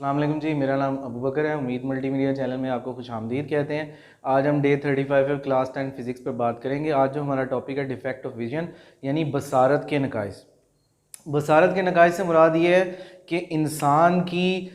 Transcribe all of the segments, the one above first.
अस्सलाम वालेकुम जी, मेरा नाम अबू बकर है। उम्मीद मल्टीमीडिया चैनल में आपको खुशामदीद कहते हैं। आज हम डे 35 है क्लास 10 फिज़िक्स पर बात करेंगे। आज जो हमारा टॉपिक है डिफेक्ट ऑफ विजन यानी बसारत के नकाइस। बसारत के नकाइस से मुराद ये है कि इंसान की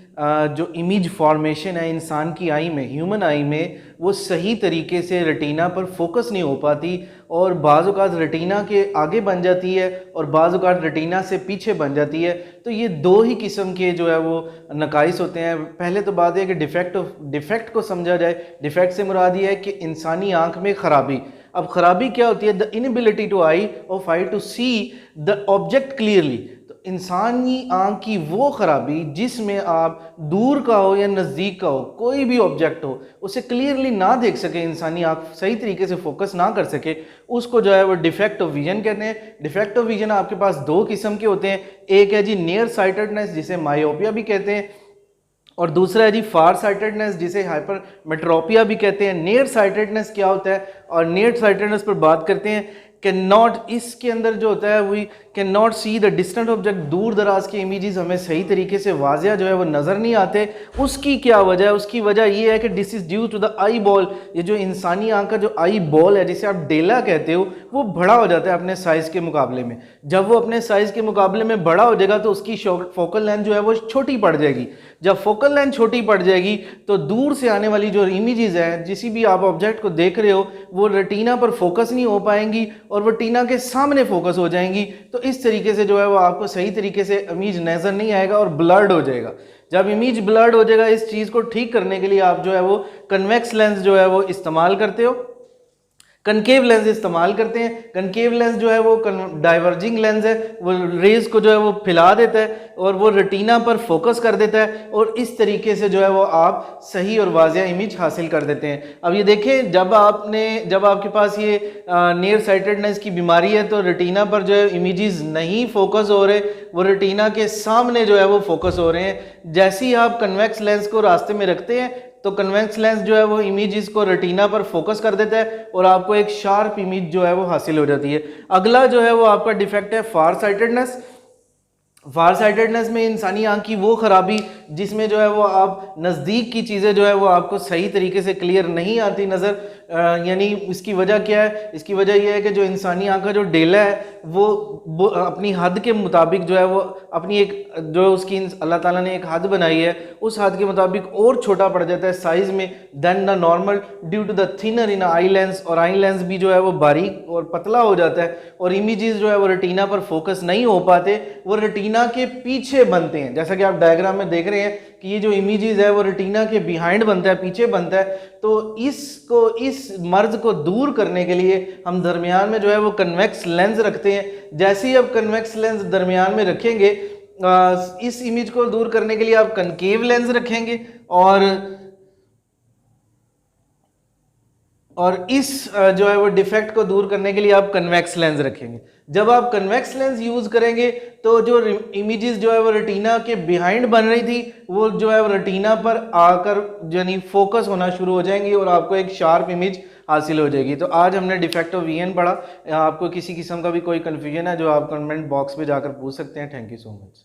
जो इमेज फॉर्मेशन है इंसान की आई में, ह्यूमन आई में, वो सही तरीके से रेटिना पर फोकस नहीं हो पाती और बाज़ औक़ात रेटिना के आगे बन जाती है और बाज़ औक़ात रेटिना से पीछे बन जाती है। तो ये दो ही किस्म के जो है वो नकाइस होते हैं। पहले तो बात है कि डिफेक्ट को समझा जाए। डिफेक्ट से मुराद ये है कि इंसानी आँख में ख़राबी। अब ख़राबी क्या होती है? The inability to eye of eye to see the object clearly. तो इंसानी आँख की वो ख़राबी जिसमें आप दूर का हो या नज़दीक का हो, कोई भी ऑब्जेक्ट हो, उसे क्लियरली ना देख सके, इंसानी आँख सही तरीके से फोकस ना कर सके, उसको जो है वो डिफेक्ट ऑफ विजन कहते हैं। डिफेक्ट ऑफ विजन आपके पास दो किस्म के होते हैं। एक है जी नियर साइटेडनेस, जिसे मायोपिया भी कहते हैं, और दूसरा है जी फार साइटेडनेस, जिसे हाइपर मेट्रोपिया भी कहते हैं। नियर साइटेडनेस क्या होता है? और नियर साइटेडनेस पर बात करते हैं। कैन नॉट, इसके अंदर जो होता है we can not see the distant object, दूर दराज के इमेजेस हमें सही तरीके से वाजिया जो है वो नज़र नहीं आते। उसकी क्या वजह है? उसकी वजह ये है कि this is due to the eyeball. ये जो इंसानी आँख का जो आई बॉल है, जिसे आप डेला कहते हो, वो बड़ा हो जाता है अपने साइज़ के मुकाबले में। जब वो अपने साइज़ के मुकाबले में बड़ा हो जाएगा तो उसकी फोकल लेंथ जो है वो छोटी पड़ जाएगी। जब फोकल लेंथ छोटी पड़ जाएगी तो दूर से आने वाली जो इमेजेस हैं, जिसी भी आप ऑब्जेक्ट को देख रहे हो, वो रेटिना पर फोकस नहीं हो पाएंगी और वो रेटिना के सामने फोकस हो जाएंगी। तो इस तरीके से जो है वो आपको सही तरीके से इमेज नज़र नहीं आएगा और ब्लर्ड हो जाएगा। जब इमेज ब्लर्ड हो जाएगा, इस चीज़ को ठीक करने के लिए आप जो है वो कन्वेक्स लेंस जो है वो इस्तेमाल करते हो, कनकेव लेंस इस्तेमाल करते हैं। कनकेव लेंस जो है वो डाइवर्जिंग लेंस है, वो रेज को जो है वो फैला देता है और वो रेटिना पर फोकस कर देता है और इस तरीके से जो है वो आप सही और वाजिया इमेज हासिल कर देते हैं। अब ये देखें, जब आपके पास ये नियर साइटेडनेस की बीमारी है तो रेटिना पर जो है इमेजेस नहीं फोकस हो रहे, वो रेटिना के सामने जो है वो फोकस हो रहे हैं। जैसे ही आप कन्वेक्स लेंस को रास्ते में रखते हैं तो कन्वेक्स लेंस जो है वो इमेजेस को रेटिना पर फोकस कर देता है और आपको एक शार्प इमेज जो है वो हासिल हो जाती है। अगला जो है वो आपका डिफेक्ट है फार साइटेडनेस। फार साइटेडनेस में इंसानी आँख की वो खराबी जिसमें जो है वो आप नज़दीक की चीज़ें जो है वो आपको सही तरीके से क्लियर नहीं आती नज़र। यानी इसकी वजह क्या है? इसकी वजह यह है कि जो इंसानी आँख का जो डेला है वो अपनी हद के मुताबिक जो है वो अपनी एक जो उसकी अल्लाह ताला ने एक हद बनाई है, उस हद के मुताबिक और छोटा पड़ जाता है साइज़ में then the normal due to the thinner in eye lens. और आई लेंस भी जो है वो बारीक और पतला हो जाता है और इमेजेस जो है वो रेटिना पर फोकस नहीं हो पाते, वो रेटिना के पीछे बनते हैं। जैसा कि आप डायग्राम में देख रहे हैं कि ये जो इमेजेस है वो रेटिना के बिहाइंड बनता है, पीछे बनता है। तो इस मर्ज को दूर करने के लिए हम दरमियान में जो है वो कन्वेक्स लेंस रखते हैं। जैसे ही आप कन्वेक्स लेंस दरमियान में रखेंगे, इस इमेज को दूर करने के लिए आप कनकेव लेंस रखेंगे और इस जो है वो डिफेक्ट को दूर करने के लिए आप कन्वेक्स लेंस रखेंगे। जब आप कन्वेक्स लेंस यूज करेंगे तो जो इमेजेस जो है वो रेटिना के बिहाइंड बन रही थी, वो जो है वो रेटिना पर आकर यानी फोकस होना शुरू हो जाएंगी और आपको एक शार्प इमेज हासिल हो जाएगी। तो आज हमने डिफेक्ट ऑफ विजन पढ़ा। आपको किसी किस्म का भी कोई कन्फ्यूजन है जो आप कमेंट बॉक्स में जाकर पूछ सकते हैं। Thank you so much.